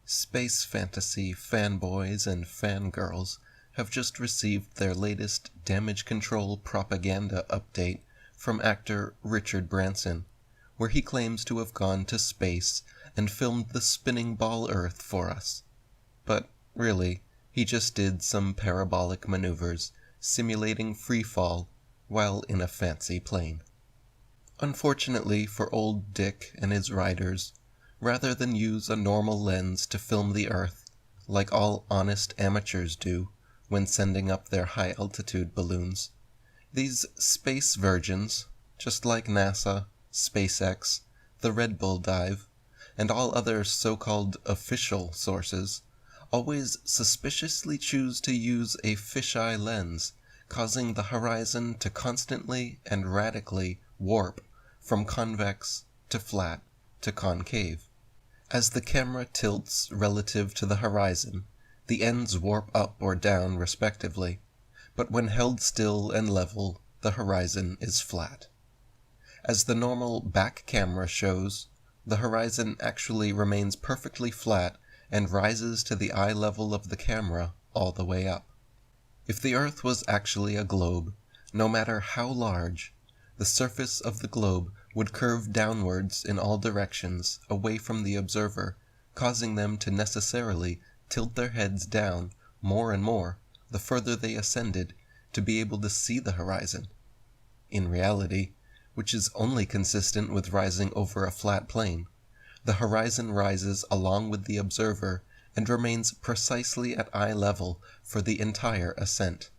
Space fantasy fanboys and fangirls have just received their latest damage control propaganda update from actor Richard Branson, where he claims to have gone to space and filmed the spinning ball Earth for us. But really, he just did some parabolic maneuvers simulating free fall while in a fancy plane. Unfortunately for old Dick and his riders, rather than use a normal lens to film the Earth, like all honest amateurs do when sending up their high-altitude balloons, these space virgins, just like NASA, SpaceX, the Red Bull dive, and all other so-called official sources, always suspiciously choose to use a fisheye lens, causing the horizon to constantly and radically warp from convex to flat to concave. As the camera tilts relative to the horizon, the ends warp up or down respectively, but when held still and level, the horizon is flat. As the normal back camera shows, the horizon actually remains perfectly flat and rises to the eye level of the camera all the way up. If the Earth was actually a globe, no matter how large, the surface of the globe would curve downwards in all directions away from the observer, causing them to necessarily tilt their heads down more and more the further they ascended to be able to see the horizon. In reality, which is only consistent with rising over a flat plane, the horizon rises along with the observer and remains precisely at eye level for the entire ascent.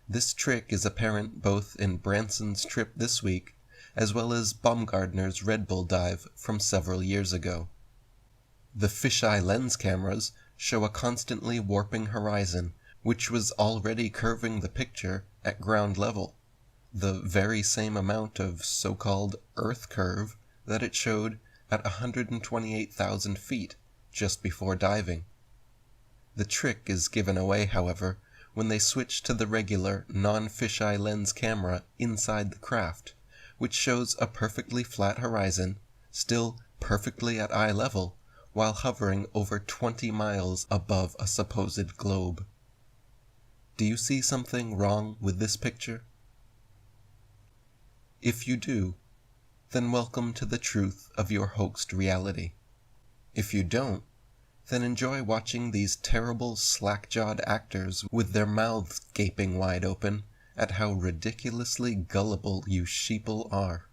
This trick is apparent both in Branson's trip this week as well as Baumgartner's Red Bull dive from several years ago. The fisheye lens cameras show a constantly warping horizon which was already curving the picture at ground level, the very same amount of so-called Earth curve that it showed at 128,000 feet just before diving. The trick is given away, however, when they switch to the regular non-fisheye lens camera inside the craft, which shows a perfectly flat horizon, still perfectly at eye level, while hovering over 20 miles above a supposed globe. Do you see something wrong with this picture? If you do, then welcome to the truth of your hoaxed reality. If you don't, then enjoy watching these terrible slack-jawed actors with their mouths gaping wide open at how ridiculously gullible you sheeple are.